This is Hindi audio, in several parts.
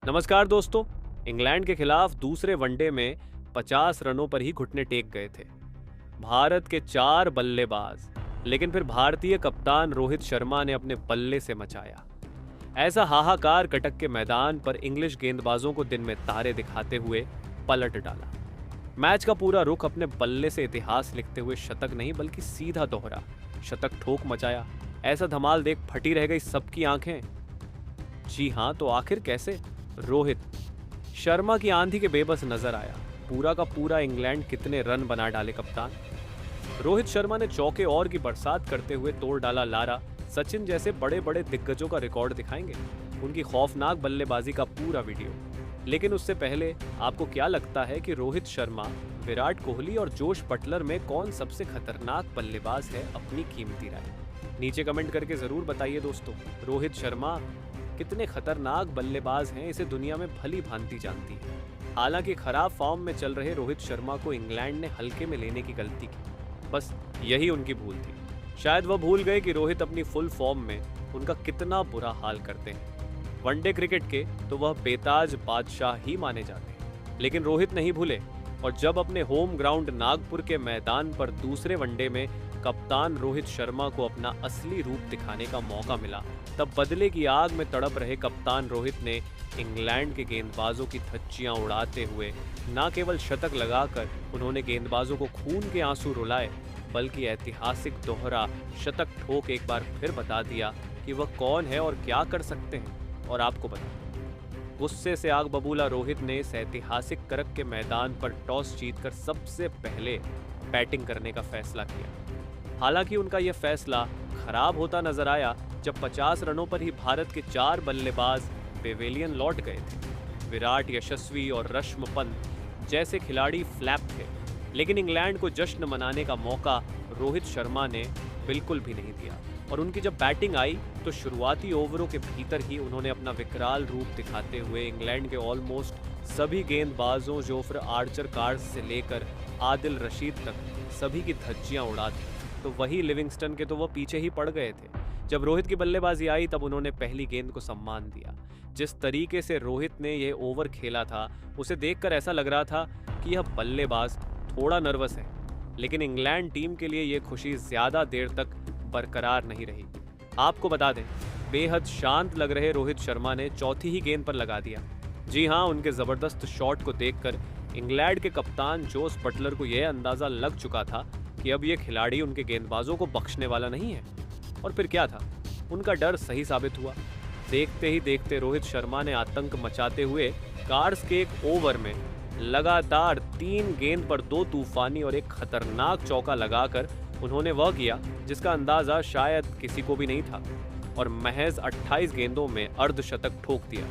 नमस्कार दोस्तों। इंग्लैंड के खिलाफ दूसरे वनडे में 50 रनों पर ही घुटने टेक गए थे भारत के चार बल्लेबाज। लेकिन फिर भारतीय कप्तान रोहित शर्मा ने अपने बल्ले से मचाया ऐसा हाहाकार कटक के मैदान पर इंग्लिश गेंदबाजों को दिन में तारे दिखाते हुए पलट डाला। मैच का पूरा रुख अपने बल्ले से इतिहास लिखते हुए शतक नहीं बल्कि सीधा दोहरा शतक ठोक मचाया। ऐसा धमाल देख फटी रह गई सबकी आंखें। जी हां, तो आखिर कैसे? रोहित शर्मा की आंधी के बेबस नजर आया। पूरा का पूरा इंग्लैंड कितने रन बना डाले कप्तान। रोहित शर्मा ने चौके और की बरसात करते हुए तोड़ डाला लारा। सचिन जैसे बड़े बड़े दिग्गजों का रिकॉर्ड दिखाएंगे उनकी खौफनाक बल्लेबाजी का पूरा वीडियो। लेकिन उससे पहले आपको क्या लगता है कि रोहित शर्मा, विराट कोहली और जोश बटलर में कौन सबसे खतरनाक बल्लेबाज है? अपनी कीमती राय नीचे कमेंट करके जरूर बताइए दोस्तों। रोहित शर्मा कितने खतरनाक बल्लेबाज हैं इसे दुनिया में भली भांति जानती है। हालांकि खराब फॉर्म में चल रहे रोहित शर्मा को इंग्लैंड ने हल्के में लेने की गलती की, बस यही उनकी भूल थी। शायद वह भूल गए कि रोहित अपनी फुल फॉर्म में उनका कितना बुरा हाल करते हैं। वनडे क्रिकेट के तो वह बेताज बादशाह ही माने जाते हैं, लेकिन रोहित नहीं भूले। और जब अपने होम ग्राउंड नागपुर के मैदान पर दूसरे वनडे में कप्तान रोहित शर्मा को अपना असली रूप दिखाने का मौका मिला, तब बदले की आग में तड़प रहे कप्तान रोहित ने इंग्लैंड के गेंदबाजों की धज्जियां उड़ाते हुए न केवल शतक लगाकर उन्होंने गेंदबाजों को खून के आंसू रुलाए, बल्कि ऐतिहासिक दोहरा शतक ठोक एक बार फिर बता दिया कि वह कौन है और क्या कर सकते हैं। और आपको बता, गुस्से से आग बबूला रोहित ने इस ऐतिहासिक करक के मैदान पर टॉस जीतकर सबसे पहले बैटिंग करने का फैसला किया। हालांकि उनका यह फैसला खराब होता नजर आया जब 50 रनों पर ही भारत के चार बल्लेबाज पेवेलियन लौट गए थे। विराट, यशस्वी और रश्म पंत जैसे खिलाड़ी फ्लैप थे, लेकिन इंग्लैंड को जश्न मनाने का मौका रोहित शर्मा ने बिल्कुल भी नहीं दिया। और उनकी जब बैटिंग आई तो शुरुआती ओवरों के भीतर ही उन्होंने अपना विकराल रूप दिखाते हुए इंग्लैंड के ऑलमोस्ट सभी गेंदबाजों, जोफ्रा आर्चर कार्स से लेकर आदिल रशीद तक सभी की धज्जियां उड़ा दी। तो वही लिविंगस्टन के तो वो पीछे ही पड़ गए थे। जब रोहित की बल्लेबाजी आई तब उन्होंने पहली गेंद को सम्मान दिया। जिस तरीके से रोहित ने यह ओवर खेला था उसे देखकर ऐसा लग रहा था कि यह बल्लेबाज थोड़ा नर्वस है। लेकिन इंग्लैंड टीम के लिए यह खुशी ज्यादा देर तक बरकरार नहीं रही। आपको बता दें, बेहद शांत लग रहे रोहित शर्मा ने चौथी ही गेंद पर लगा दिया। जी हां, उनके जबरदस्त शॉट को देखकर इंग्लैंड के कप्तान जोस बटलर को यह अंदाजा लग चुका था कि अब यह खिलाड़ी उनके गेंदबाजों को बख्शने वाला नहीं है। और फिर क्या था, उनका डर सही साबित हुआ। देखते ही देखते रोहित शर्मा ने आतंक मचाते हुए कार्स के एक ओवर में लगातार 3 गेंद पर 2 तूफानी और एक खतरनाक चौका लगाकर उन्होंने वह किया जिसका अंदाजा शायद किसी को भी नहीं था, और महज 28 गेंदों में अर्धशतक ठोक दिया।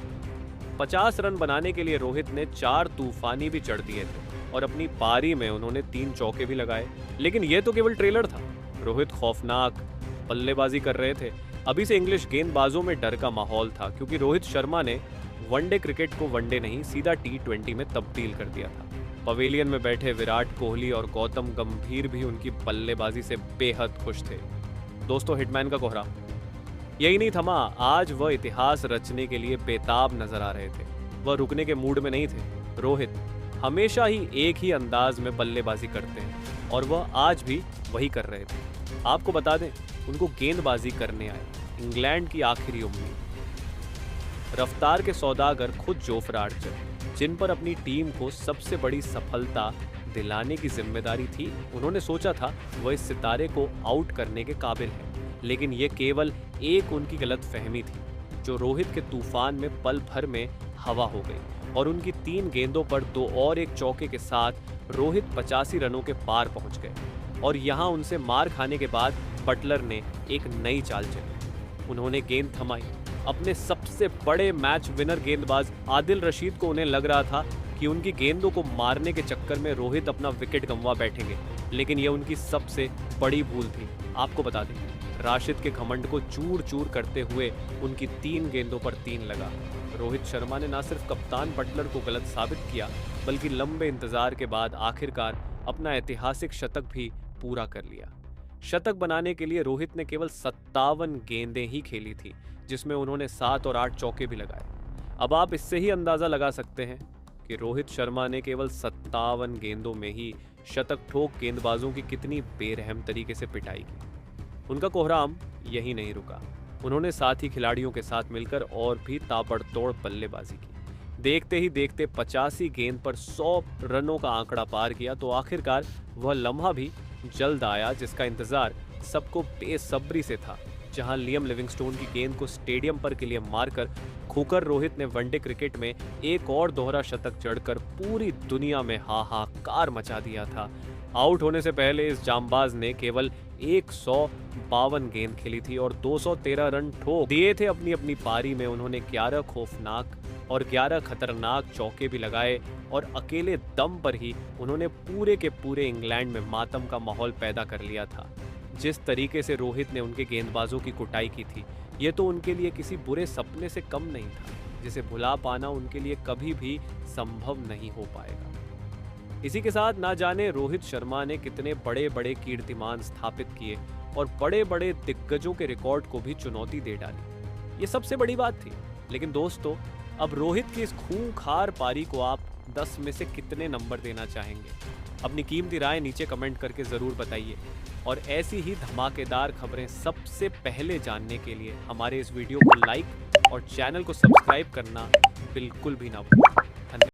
50 रन बनाने के लिए रोहित ने 4 तूफानी भी चढ़ दिए थे और अपनी पारी में उन्होंने 3 चौके भी लगाए। लेकिन यह तो केवल ट्रेलर था। रोहित खौफनाक बल्लेबाजी कर रहे थे। अभी से इंग्लिश गेंदबाजों में डर का माहौल था, क्योंकि रोहित शर्मा ने वनडे क्रिकेट को वनडे नहीं सीधा T20 में तब्दील कर दिया था। पवेलियन में बैठे विराट कोहली और गौतम गंभीर भी उनकी बल्लेबाजी से बेहद खुश थे। दोस्तों, हिटमैन का कोहरा यही नहीं थमा। आज वह इतिहास रचने के लिए बेताब नजर आ रहे थे। वह रुकने के मूड में नहीं थे। रोहित हमेशा ही एक ही अंदाज में बल्लेबाजी करते हैं और वह आज भी वही कर रहे थे। आपको बता दें, उनको गेंदबाजी करने आए इंग्लैंड की आखिरी उम्मीद, रफ्तार के सौदागर खुद जोफ्रा आर्चर, जिन पर अपनी टीम को सबसे बड़ी सफलता दिलाने की जिम्मेदारी थी। उन्होंने सोचा था वह इस सितारे को आउट करने के काबिल है, लेकिन यह केवल एक उनकी गलतफहमी थी, जो रोहित के तूफान में पल भर में हवा हो गई। और उनकी 3 गेंदों पर 2 और एक चौके के साथ रोहित 85 रनों के पार पहुंच गए। और यहां उनसे मार खाने के बाद बटलर ने एक नई चाल चली। उन्होंने गेंद थमाई। अपने सबसे बड़े मैच विनर गेंदबाज आदिल रशीद को उन्हें लग रहा था कि उनकी गेंदों को मारने के चक्कर में रोहित अपना विकेट गंवा बैठेंगे, लेकिन यह उनकी सबसे बड़ी भूल थी। आपको बता दें, राशिद के घमंड को चूर चूर करते हुए उनकी 3 गेंदों पर 3 लगा। रोहित शर्मा ने न सिर्फ कप्तान बटलर को गलत साबित किया, बल्कि लंबे इंतजार के बाद आखिरकार अपना ऐतिहासिक शतक भी पूरा कर लिया। शतक बनाने के लिए रोहित ने केवल 57 गेंदें ही खेली थी, जिसमें उन्होंने 7 और 8 चौके भी लगाए। अब आप इससे ही अंदाजा लगा सकते हैं कि रोहित शर्मा ने केवल 57 गेंदों में ही शतक ठोक गेंदबाजों की कितनी बेरहम तरीके से पिटाई की। उनका कोहराम यही नहीं रुका, उन्होंने साथी खिलाड़ियों के साथ मिलकर और भी ताबड़तोड़ बल्लेबाजी की। देखते ही देखते 85 गेंद पर 100 रनों का आंकड़ा पार किया तो आखिरकार वह लम्हा भी जल्द आया जिसका इंतजार सबको बेसब्री से था, जहां लियम लिविंगस्टोन की गेंद को स्टेडियम पर के लिए मारकर खोकर रोहित ने वनडे क्रिकेट में एक और दोहरा शतक जड़कर पूरी दुनिया में हाहाकार मचा दिया था। आउट होने से पहले इस जांबाज ने केवल 152 गेंद खेली थी और 213 रन ठोक दिए थे। अपनी अपनी पारी में उन्होंने 11 खौफनाक और 11 खतरनाक चौके भी लगाए और अकेले दम पर ही उन्होंने पूरे के पूरे इंग्लैंड में मातम का माहौल पैदा कर लिया था। जिस तरीके से रोहित ने उनके गेंदबाजों की कुटाई की थी, ये तो उनके लिए किसी बुरे सपने से कम नहीं था, जिसे भुला पाना उनके लिए कभी भी संभव नहीं हो पाएगा। इसी के साथ ना जाने रोहित शर्मा ने कितने बड़े बड़े कीर्तिमान स्थापित किए और बड़े बड़े दिग्गजों के रिकॉर्ड को भी चुनौती दे डाली। ये सबसे बड़ी बात थी। लेकिन दोस्तों, अब रोहित की इस खूंखार पारी को आप 10 में से कितने नंबर देना चाहेंगे? अपनी कीमती राय नीचे कमेंट करके ज़रूर बताइए और ऐसी ही धमाकेदार खबरें सबसे पहले जानने के लिए हमारे इस वीडियो को लाइक और चैनल को सब्सक्राइब करना बिल्कुल भी ना भूलें।